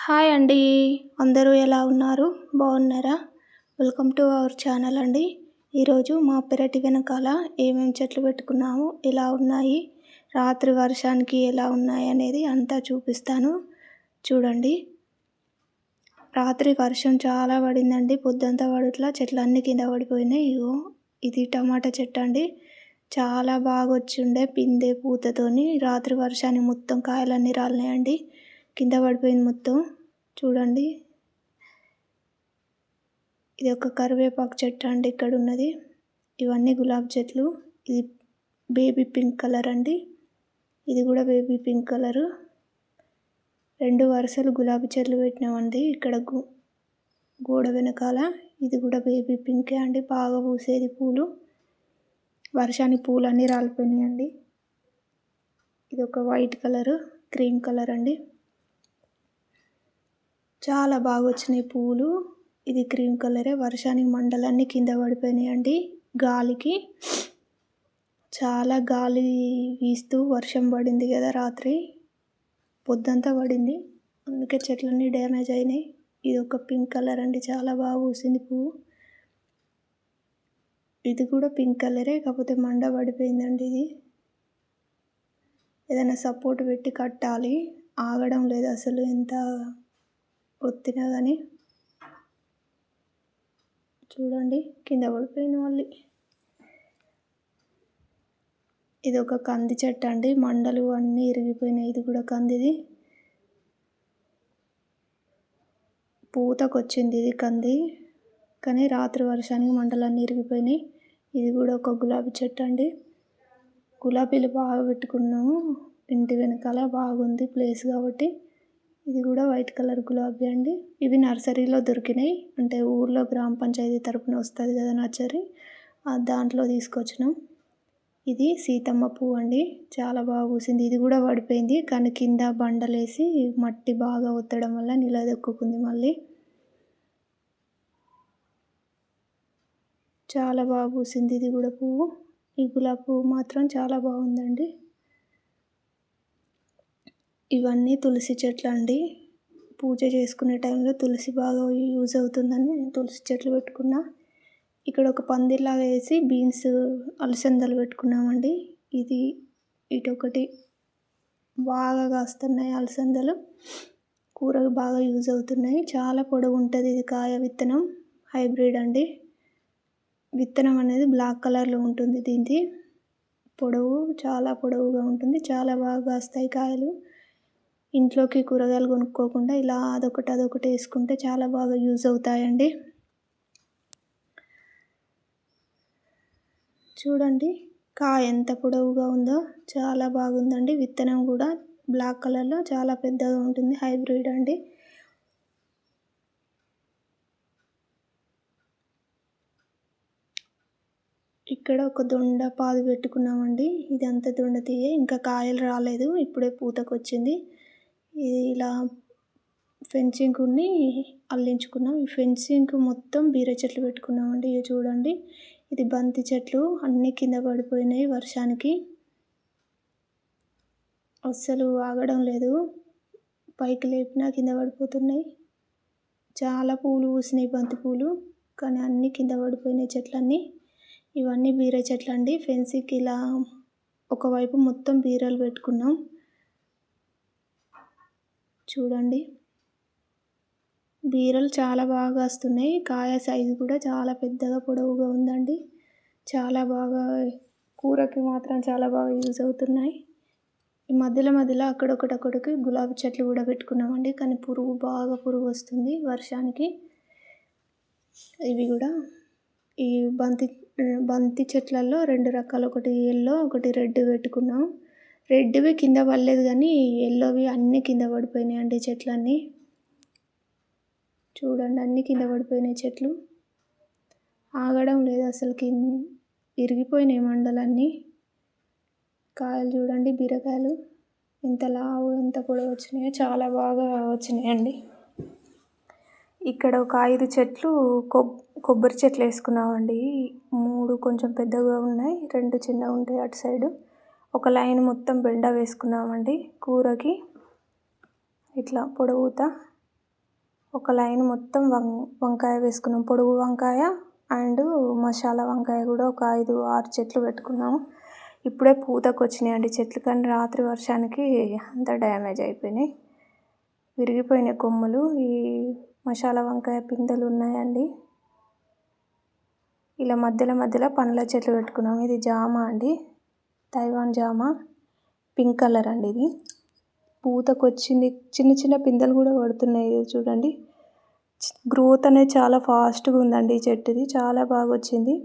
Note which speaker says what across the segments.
Speaker 1: Hi అండి. అందరూ ఎలా ఉన్నారు? బాగున్నారా? వెల్కమ్ టు అవర్ ఛానల్ అండి. ఈరోజు మా పెరటి వెనకాల ఏమేమి చెట్లు పెట్టుకున్నాము, ఎలా ఉన్నాయి, రాత్రి వర్షానికి ఎలా ఉన్నాయి అనేది అంతా చూపిస్తాను. చూడండి. రాత్రి వర్షం చాలా పడిందండి. పొద్దంతా పడుట్లా చెట్లన్నీ కింద పడిపోయినాయి. ఇగో ఇది టమాటా చెట్టు అండి. చాలా బాగా వచ్చిండే పిందె పూతతోని. రాత్రి వర్షానికి మొత్తం కాయలన్నీ రాలినాయండి. కింద పడిపోయింది మొత్తం. చూడండి. ఇది ఒక కరివేపాకు చెట్టు అండి ఇక్కడ ఉన్నది. ఇవన్నీ గులాబీ చెట్లు. ఇది బేబీ పింక్ కలర్ అండి. ఇది కూడా బేబీ పింక్ కలరు. 2 వరుసలు గులాబీ చెట్లు పెట్టినామండి ఇక్కడ గోడ వెనకాల. ఇది కూడా బేబీ పింకే అండి. బాగా పూసేది పూలు. వర్షానికి పూలు అన్నీ రాలిపోయినాయండి. ఇది ఒక వైట్ కలరు, క్రీమ్ కలర్ అండి. చాలా బాగా వచ్చినాయి పూలు. ఇది క్రీమ్ కలరే. వర్షానికి మండలన్నీ కింద పడిపోయినాయండి. గాలికి చాలా గాలి వీస్తూ వర్షం పడింది కదా రాత్రి. పొద్దంతా పడింది, అందుకే చెట్లన్నీ డ్యామేజ్ అయినాయి. ఇది ఒక పింక్ కలర్ అండి. చాలా బాగా పూసింది పువ్వు. ఇది కూడా పింక్ కలరే, కాకపోతే మండ పడిపోయిందండి. ఇది ఏదైనా సపోర్ట్ పెట్టి కట్టాలి. ఆగడం లేదు అసలు, ఎంత ఒత్తినా కానీ. చూడండి, కింద పడిపోయింది మళ్ళీ. ఇది ఒక కంది చెట్టు అండి. మండలు అన్నీ ఇరిగిపోయినాయి. ఇది కూడా కందిది. పూతకొచ్చింది ఇది కంది, కానీ రాత్రి వర్షానికి మండలన్నీ ఇరిగిపోయినాయి. ఇది కూడా ఒక గులాబీ చెట్టు అండి. గులాబీలు బాగా పెట్టుకున్నాము ఇంటి వెనకాల. బాగుంది ప్లేస్ కాబట్టి. ఇది కూడా వైట్ కలర్ గులాబీ అండి. ఇవి నర్సరీలో దొరికినాయి. అంటే ఊర్లో గ్రామ పంచాయతీ తరపున వస్తుంది కదా నర్సరీ, దాంట్లో తీసుకొచ్చినాం. ఇది సీతమ్మ పువ్వు అండి. చాలా బాగా పూసింది. ఇది కూడా పడిపోయింది, కానీ కింద బండలేసి మట్టి బాగా ఒత్తడం వల్ల నిలదొక్కుంది మళ్ళీ. చాలా బాగా పూసింది ఇది కూడా పువ్వు. ఈ గులాబీ పువ్వు మాత్రం చాలా బాగుందండి. ఇవన్నీ తులసి చెట్లు అండి. పూజ చేసుకునే టైంలో తులసి బాగా యూజ్ అవుతుందని నేను తులసి చెట్లు పెట్టుకున్నా. ఇక్కడ ఒక పందిర్లాగా వేసి బీన్స్, అలసందలు పెట్టుకున్నామండి. ఇది ఇటొకటి బాగా కాస్తున్నాయి అలసందలు. కూరకు బాగా యూజ్ అవుతున్నాయి. చాలా పొడవు ఉంటుంది ఇది కాయ. విత్తనం హైబ్రిడ్ అండి. విత్తనం అనేది బ్లాక్ కలర్లో ఉంటుంది. దీనికి పొడవు చాలా పొడవుగా ఉంటుంది. చాలా బాగా కాస్తాయి కాయలు. ఇంట్లోకి కూరగాయలు కొనుక్కోకుండా ఇలా అదొకటి వేసుకుంటే చాలా బాగా యూజ్ అవుతాయండి. చూడండి, కాయ ఎంత పొడవుగా ఉందో, చాలా బాగుందండి. విత్తనం కూడా బ్లాక్ కలర్లో చాలా పెద్దగా ఉంటుంది. హైబ్రిడ్ అండి. ఇక్కడ ఒక దొండ పాదు పెట్టుకున్నామండి. ఇదంతా దొండ తీయ, ఇంకా కాయలు రాలేదు, ఇప్పుడే పూతకొచ్చింది. ఇది ఇలా ఫెన్సింగ్ని అల్లించుకున్నాం. ఈ ఫెన్సింగ్ మొత్తం బీర చెట్లు పెట్టుకున్నామండి. ఇవి చూడండి, ఇది బంతి చెట్లు అన్నీ కింద పడిపోయినాయి వర్షానికి. అస్సలు ఆగడం లేదు. పైకి లేపినా కింద పడిపోతున్నాయి. చాలా పూలు పూసినాయి బంతి పూలు, కానీ అన్నీ కింద పడిపోయినాయి చెట్లన్నీ. ఇవన్నీ బీర చెట్లు అండి. ఫెన్సింగ్కి ఇలా ఒకవైపు మొత్తం బీరలు పెట్టుకున్నాం. చూడండి, బీరలు చాలా బాగా వస్తున్నాయి. కాయ సైజు కూడా చాలా పెద్దగా పొడవుగా ఉందండి. చాలా బాగా, కూరకి మాత్రం చాలా బాగా యూజ్ అవుతున్నాయి. ఈ మధ్యలో అక్కడొకటి గులాబీ చెట్లు కూడా పెట్టుకున్నామండి, కానీ బాగా పురుగు వస్తుంది వర్షానికి. ఇవి కూడా ఈ బంతి చెట్లలో 2 రకాలు, ఒకటి ఎల్లో ఒకటి రెడ్ పెట్టుకున్నాం. రెడ్వి కింద పడలేదు, కానీ ఎల్లోవి అన్నీ కింద పడిపోయినాయి అండి చెట్లన్నీ. చూడండి, అన్నీ కింద పడిపోయినాయి చెట్లు. ఆగడం లేదు అసలు, ఇరిగిపోయినాయి మండలన్నీ. కాయలు చూడండి, బీరకాయలు ఎంత లావు ఎంత పొడవు వచ్చినాయో, చాలా బాగా వచ్చినాయండి. ఇక్కడ ఒక 5 చెట్లు కొబ్బరి చెట్లు వేసుకున్నామండి. 3 కొంచెం పెద్దగా ఉన్నాయి, 2 చిన్నగా ఉంటాయి అటు సైడు. ఒక లైన్ మొత్తం బెండ వేసుకున్నామండి కూరకి. ఇట్లా పొడవుతా ఒక లైన్ మొత్తం వంకాయ వేసుకున్నాం, పొడుగు వంకాయ అండ్ మసాలా వంకాయ కూడా ఒక 5-6 చెట్లు పెట్టుకున్నాము. ఇప్పుడే పూతకు వచ్చినాయండి చెట్లు, కానీ రాత్రి వర్షానికి అంతా డ్యామేజ్ అయిపోయినాయి, విరిగిపోయినాయి కొమ్మలు. ఈ మసాలా వంకాయ పిందెలు ఉన్నాయండి. ఇలా మధ్యలో పండ్ల చెట్లు పెట్టుకున్నాం. ఇది జామ అండి, తైవాన్ జామ, పింక్ కలర్ అండి. ఇది పూతకు వచ్చింది, చిన్న చిన్న పిందెలు కూడా పడుతున్నాయి చూడండి. గ్రోత్ అనేది చాలా ఫాస్ట్గా ఉందండి ఈ చెట్టుది, చాలా బాగా వచ్చింది.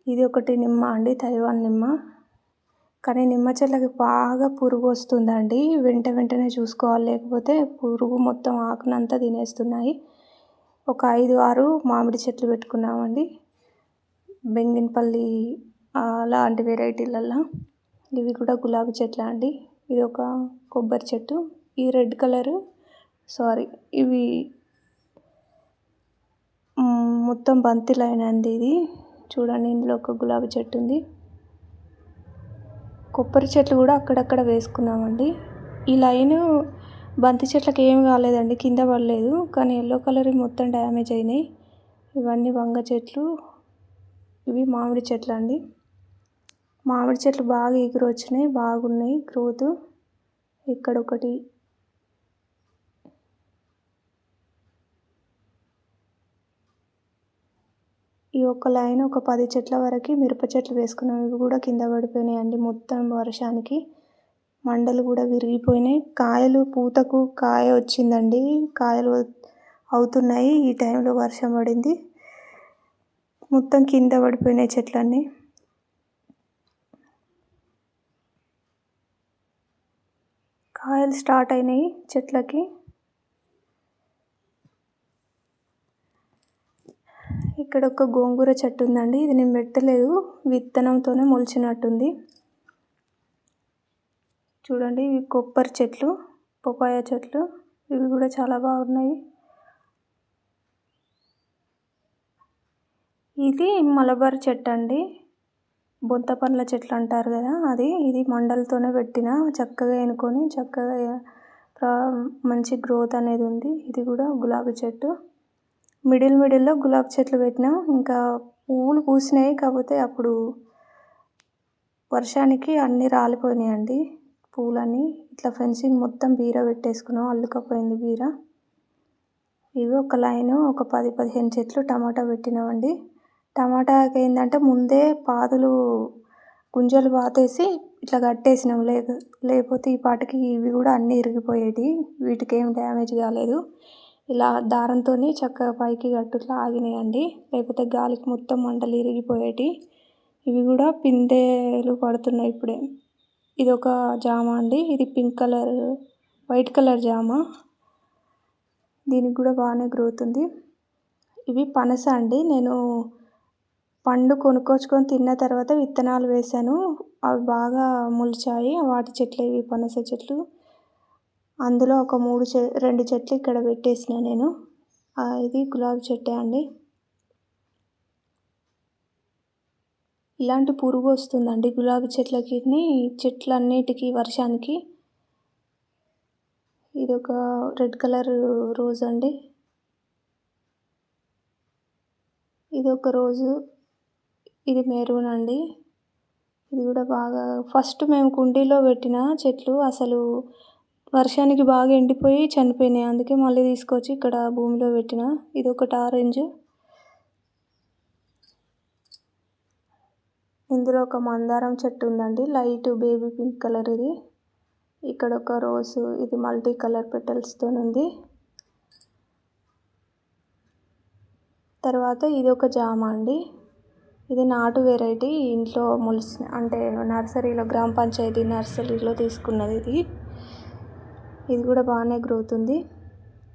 Speaker 1: ఇది ఒకటి నిమ్మ అండి, తైవాన్ నిమ్మ. కానీ నిమ్మ చెట్లకి బాగా పురుగు వస్తుందండి, వెంటనే చూసుకోవాలి, లేకపోతే పురుగు మొత్తం ఆకునంతా తినేస్తున్నాయి. ఒక 5-6 మామిడి చెట్లు పెట్టుకున్నామండి, బెంగినపల్లి అలాంటి వెరైటీలల్లో. ఇవి కూడా గులాబీ చెట్ల అండి. ఇది ఒక కొబ్బరి చెట్టు, ఈ రెడ్ కలరు ఇవి మొత్తం బంతి లైన్ అండి. ఇది చూడండి, ఇందులో ఒక గులాబీ చెట్టు ఉంది. కొబ్బరి చెట్లు కూడా అక్కడక్కడ వేసుకున్నామండి. ఈ లైను బంతి చెట్లకి ఏం కాలేదండి, కింద పడలేదు, కానీ ఎల్లో కలర్ మొత్తం డ్యామేజ్ అయినాయి. ఇవన్నీ వంగ చెట్లు, ఇవి మామిడి చెట్లు అండి. మామిడి చెట్లు బాగా ఎగురు వచ్చినాయి, బాగున్నాయి గ్రోత్. ఇక్కడ ఒకటి, ఈ ఒక్క లైన్ ఒక 10 చెట్ల వరకు మిరప చెట్లు వేసుకున్నాం. ఇవి కూడా కింద పడిపోయినాయి అండి మొత్తం వర్షానికి, మండలు కూడా విరిగిపోయినాయి. కాయలు పూతకు కాయ వచ్చిందండి, కాయలు అవుతున్నాయి. ఈ టైంలో వర్షం పడింది, మొత్తం కింద పడిపోయినాయి చెట్లన్నీ. కాయలు స్టార్ట్ అయినాయి చెట్లకి. ఇక్కడ ఒక గోంగూర చెట్టు ఉందండి, ఇది నేను పెట్టలేదు, విత్తనంతోనే మొలిచినట్టుంది. చూడండి, ఇవి కొబ్బరి చెట్లు, పపాయ చెట్లు, ఇవి కూడా చాలా బాగున్నాయి. ఇది మలబార్ చెట్టు అండి, బొంత పండ్ల చెట్లు అంటారు కదా అది. ఇది మండలతోనే పెట్టిన, చక్కగా ఎనుకొని చక్కగా మంచి గ్రోత్ అనేది ఉంది. ఇది కూడా గులాబీ చెట్టు, మిడిల్లో గులాబీ చెట్లు పెట్టినా. ఇంకా పువ్వులు పూసినాయి, కాకపోతే అప్పుడు వర్షానికి అన్నీ రాలిపోయినాయండి పూలన్నీ. ఇట్లా ఫెన్సింగ్ మొత్తం బీర పెట్టేసుకున్నాం, అల్లుకపోయింది బీర. ఇవి ఒక లైను ఒక 10-15 చెట్లు టమాటా పెట్టినామండి. టమాటాకి ఏంటంటే ముందే పాదులు గుంజలు పాతేసి ఇట్లా కట్టేసినాం, లేకపోతే ఈ పాటికి ఇవి కూడా అన్నీ ఇరిగిపోయేవి, వీటికి ఏం డ్యామేజ్ కాలేదు. ఇలా దారంతో చక్కగా పైకి గట్టుట్లా ఆగినాయండి, లేకపోతే గాలికి మొత్తం మంటలు ఇరిగిపోయేటి. ఇవి కూడా పిందెలు పడుతున్నాయి ఇప్పుడే. ఇది ఒక జామ అండి, ఇది పింక్ కలర్ వైట్ కలర్ జామ, దీనికి కూడా బాగానే గ్రోత్ ఉంది. ఇవి పనస అండి, నేను పండు కొనుక్కొచ్చుకొని తిన్న తర్వాత విత్తనాలు వేశాను, అవి బాగా మొలిచాయి, వాటి చెట్లు ఇవి పనస చెట్లు. అందులో ఒక 2 చెట్లు ఇక్కడ పెట్టేసిన నేను. ఇది గులాబీ చెట్టే అండి. ఇలాంటి పురుగు వస్తుందండి గులాబీ చెట్లకి, చెట్లన్నిటికీ వర్షానికి. ఇది ఒక రెడ్ కలర్ రోజ్ అండి, ఇది ఒక రోజు, ఇది మెరూన్ అండి. ఇది కూడా బాగా, ఫస్ట్ మేము కుండీలో పెట్టిన చెట్లు అసలు వర్షానికి బాగా ఎండిపోయి చనిపోయినాయి, అందుకే మళ్ళీ తీసుకొచ్చి ఇక్కడ భూమిలో పెట్టిన. ఇది ఒకటి ఆరెంజ్, ఇందులో ఒక మందారం చెట్టు ఉందండి, లైట్ బేబీ పింక్ కలర్. ఇది ఇక్కడ ఒక రోసు, ఇది మల్టీ కలర్ పెటల్స్తో ఉంది. తర్వాత ఇది ఒక జామ అండి, ఇది నాటు వెరైటీ, ఇంట్లో మొలిసిన అంటే నర్సరీలో, గ్రామ పంచాయతీ నర్సరీలో తీసుకున్నది. ఇది కూడా బాగానే గ్రోత్ ఉంది.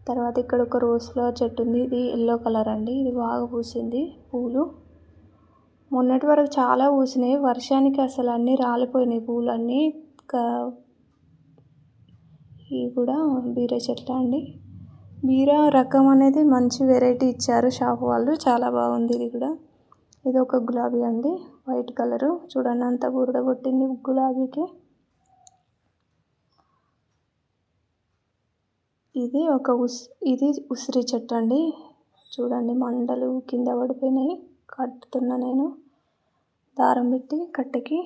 Speaker 1: తర్వాత ఇక్కడ ఒక రోజ్ ఫ్లవర్ చెట్టు ఉంది, ఇది ఎల్లో కలర్ అండి, ఇది బాగా పూసింది పూలు. మొన్నటి వరకు చాలా పూసినాయి, వర్షానికి అసలు అన్నీ రాలిపోయినాయి పూలన్నీ. ఇవి కూడా బీర చెట్లు అండి, బీర రకం అనేది మంచి వెరైటీ ఇచ్చారు షాప్ వాళ్ళు, చాలా బాగుంది ఇది కూడా. ఇది ఒక గులాబీ అండి, వైట్ కలరు, చూడండి అంత బురద పుట్టింది గులాబీకి. ఇది ఉసిరి చెట్టు అండి. చూడండి మండలు కింద పడిపోయినాయి. కట్టుతున్నా నేను దారం పెట్టి కట్టెకి.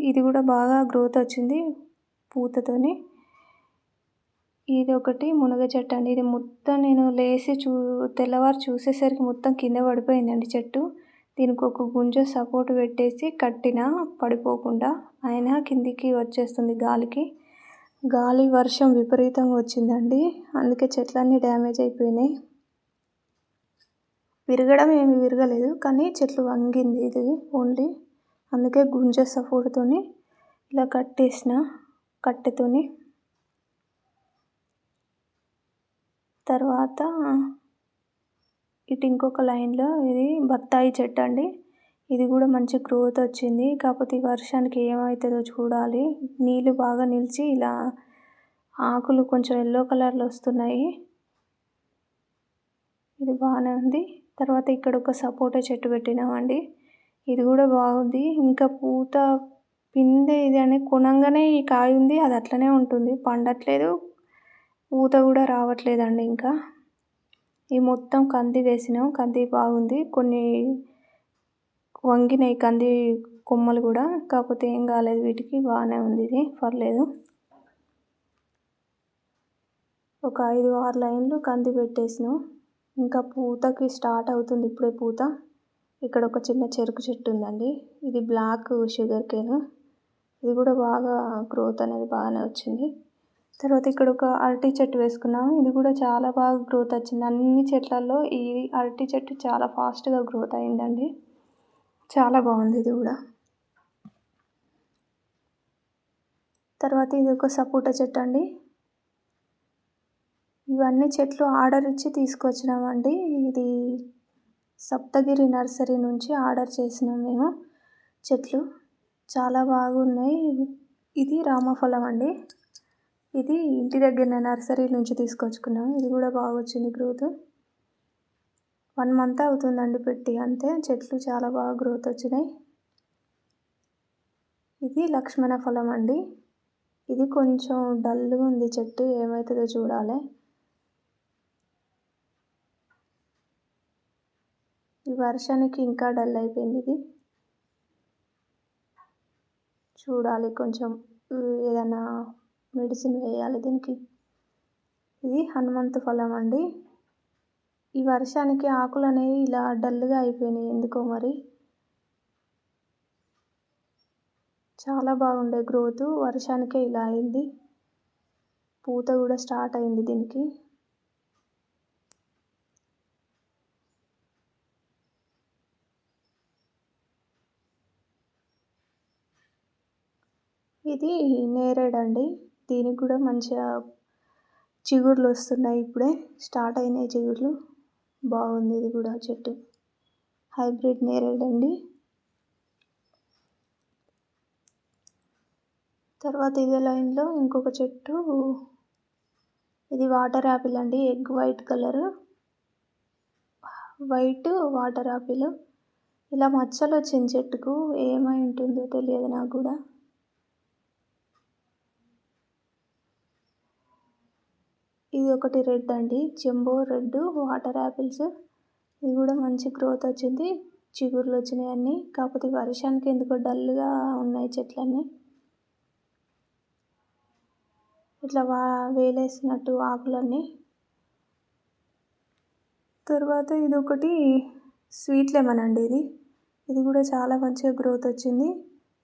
Speaker 1: ఇది కూడా బాగా గ్రోత్ వచ్చింది పూతతోని. ఇది ఒకటి మునగ చెట్టు అండి. ఇది మొత్తం నేను లేచి తెల్లవారు చూసేసరికి మొత్తం కింద పడిపోయిందండి చెట్టు. దీనికి ఒక గుంజ సపోర్ట్ పెట్టేసి కట్టిన పడిపోకుండా, అయినా కిందికి వచ్చేస్తుంది గాలికి. వర్షం విపరీతంగా వచ్చిందండి, అందుకే చెట్లన్నీ డ్యామేజ్ అయిపోయినాయి. విరగడం ఏమి విరగలేదు, కానీ చెట్లు వంగింది ఇది ఓన్లీ. అందుకే గుంజ సపోర్ట్తోని ఇలా కట్టేసిన కట్టెతోని. తర్వాత ఇటు ఇంకొక లైన్లో ఇది బత్తాయి చెట్టు అండి. ఇది కూడా మంచి గ్రోత్ వచ్చింది. కాకపోతే ఈ వర్షానికి ఏమవుతుందో చూడాలి. నీళ్ళు బాగా నిలిచి ఇలా ఆకులు కొంచెం ఎల్లో కలర్లో వస్తున్నాయి. ఇది బాగానే ఉంది. తర్వాత ఇక్కడ ఒక సపోటా చెట్టు పెట్టినామండి. ఇది కూడా బాగుంది. ఇంకా పూత పిందె ఇది అని కొనంగానే ఈ కాయ ఉంది, అది అట్లనే ఉంటుంది, పండట్లేదు, పూత కూడా రావట్లేదండి. ఇంకా ఈ మొత్తం కంది వేసినాం. కంది బాగుంది. కొన్ని వంగినాయి కంది కొమ్మలు కూడా, కాకపోతే ఏం కాలేదు వీటికి, బాగానే ఉంది. ఇది పర్లేదు. ఒక 5-6 లైన్లు కంది పెట్టేసినాం. ఇంకా పూతకి స్టార్ట్ అవుతుంది ఇప్పుడే పూత. ఇక్కడ ఒక చిన్న చెరుకు చెట్టు ఉందండి. ఇది బ్లాక్ షుగర్ కేన్. ఇది కూడా బాగా గ్రోత్ అనేది బాగానే వచ్చింది. తర్వాత ఇక్కడ ఒక అరటి చెట్టు వేసుకున్నాము. ఇది కూడా చాలా బాగా గ్రోత్ వచ్చింది. అన్ని చెట్లలో ఈ అరటి చెట్టు చాలా ఫాస్ట్గా గ్రోత్ అయిందండి. చాలా బాగుంది ఇది కూడా. తర్వాత ఇది ఒక సపోటా చెట్టు అండి. ఇవన్నీ చెట్లు ఆర్డర్ ఇచ్చి తీసుకొచ్చినామండి. ఇది సప్తగిరి నర్సరీ నుంచి ఆర్డర్ చేసినాం మేము. చెట్లు చాలా బాగున్నాయి. ఇది రామఫలం అండి. ఇది ఇంటి దగ్గర నర్సరీ నుంచి తీసుకొచ్చుకున్నాం. ఇది కూడా బాగా వచ్చింది గ్రోత్. 1 మంత్ అవుతుందండి పెట్టి, అంతే. చెట్లు చాలా బాగా గ్రోత్ వచ్చినాయి. ఇది లక్ష్మణ ఫలం అండి. ఇది కొంచెం డల్గా ఉంది చెట్టు, ఏమవుతుందో చూడాలి. ఈ వర్షానికి ఇంకా డల్ అయిపోయింది ఇది. చూడాలి, కొంచెం ఏదైనా మెడిసిన్ వేయాలి దీనికి. ఇది హనుమంతు ఫలం అండి. ఈ వర్షానికి ఆకులు అనేవి ఇలా డల్గా అయిపోయినాయి ఎందుకో మరి. చాలా బాగుండే గ్రోత్, వర్షానికే ఇలా అయింది. పూత కూడా స్టార్ట్ అయింది దీనికి. ఇది నేరేడు అండి. దీనికి కూడా మంచిగా చిగుర్లు వస్తున్నాయి. ఇప్పుడే స్టార్ట్ అయినాయి చిగుర్లు. బాగుంది ఇది కూడా చెట్టు. హైబ్రిడ్ నేరేడు అండి. తర్వాత ఇదే లైన్లో ఇంకొక చెట్టు. ఇది వాటర్ యాపిల్ అండి. Egg white colour, white water Apple. ఇలా మచ్చలు వచ్చింది చెట్టుకు, ఏమై ఉంటుందో తెలియదు నాకు కూడా. ఇది ఒకటి రెడ్ అండి, జంబో రెడ్ వాటర్ యాపిల్స్. ఇది కూడా మంచి గ్రోత్ వచ్చింది, చిగుర్లు వచ్చినాయి అన్నీ. కాకపోతే వర్షానికి ఎందుకో డల్గా ఉన్నాయి చెట్లన్నీ. ఇట్లా వేలేసినట్టు ఆకులన్నీ. తర్వాత ఇది ఒకటి స్వీట్ లెమన్ అండి. ఇది కూడా చాలా మంచిగా గ్రోత్ వచ్చింది.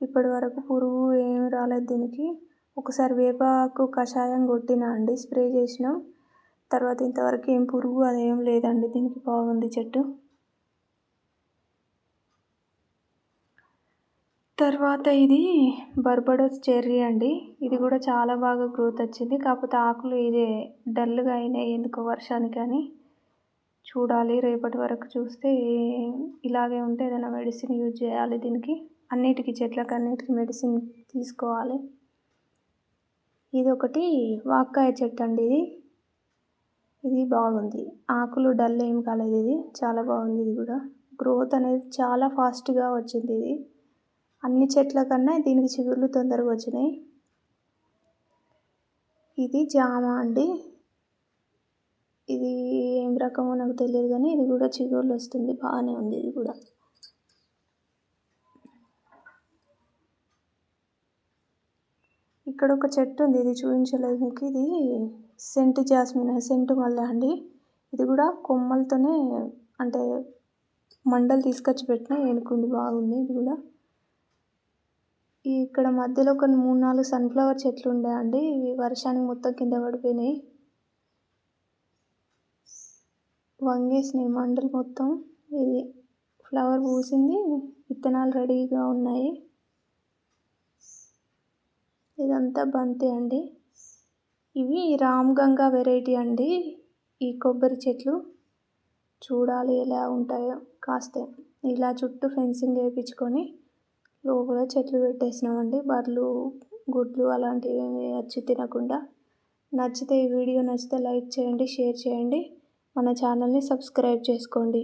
Speaker 1: ఇప్పటి వరకు పురుగు ఏమి రాలేదు దీనికి. ఒకసారి వేపాకు కషాయం కొట్టినా అండి, స్ప్రే చేసినాం. తర్వాత ఇంతవరకు ఏం పురుగు అదేం లేదండి దీనికి. బాగుంది చెట్టు. తర్వాత ఇది బర్బడోస్ చెర్రీ అండి. ఇది కూడా చాలా బాగా గ్రోత్ వచ్చింది. కాకపోతే ఆకులు ఇదే డల్గా అయినాయి ఎందుకో వర్షానికి అని. చూడాలి, రేపటి వరకు చూస్తే ఇలాగే ఉంటే ఏదైనా మెడిసిన్ యూజ్ చేయాలి దీనికి. అన్నిటికీ చెట్లకు అన్నిటికీ మెడిసిన్ తీసుకోవాలి. ఇది ఒకటి వాక్కాయ చెట్టు అండి. ఇది బాగుంది, ఆకులు డల్ ఏం కాలేదు. ఇది చాలా బాగుంది. ఇది కూడా గ్రోత్ అనేది చాలా ఫాస్ట్గా వచ్చింది. ఇది అన్ని చెట్ల కన్నా దీనికి చిగుర్లు తొందరగా వచ్చినాయి. ఇది జామ అండి. ఇది ఏం రకమో నాకు తెలియదు కానీ ఇది కూడా చిగుర్లు వస్తుంది, బాగానే ఉంది ఇది కూడా. ఇక్కడ ఒక చెట్టు ఉంది, ఇది చూపించలేదు మీకు. ఇది సెంట్ జాస్మిన్, సెంటు మల్లె అండి. ఇది కూడా కొమ్మలతోనే అంటే మండలు తీసుకొచ్చి పెట్టిన ఏనుకుంది, బాగుంది ఇది కూడా. ఇక్కడ మధ్యలో ఒక 3-4 సన్ఫ్లవర్ చెట్లు ఉండే అండి, ఇవి వర్షానికి మొత్తం కింద పడిపోయినాయి, వంగేసినాయి మండలు మొత్తం. ఇది ఫ్లవర్ పూసింది, విత్తనాలు రెడీగా ఉన్నాయి. ఇదంతా బంతి అండి. ఇవి రామగంగా వెరైటీ అండి ఈ కొబ్బరి చెట్లు. చూడాలి ఎలా ఉంటాయో. కాస్తే ఇలా చుట్టూ ఫెన్సింగ్ వేయించుకొని లోపల చెట్లు పెట్టేసినామండి, బర్రెలు గుడ్లు అలాంటివి వచ్చి తినకుండా. నచ్చితే ఈ వీడియో నచ్చితే లైక్ చేయండి, షేర్ చేయండి, మన ఛానల్ని సబ్స్క్రైబ్ చేసుకోండి.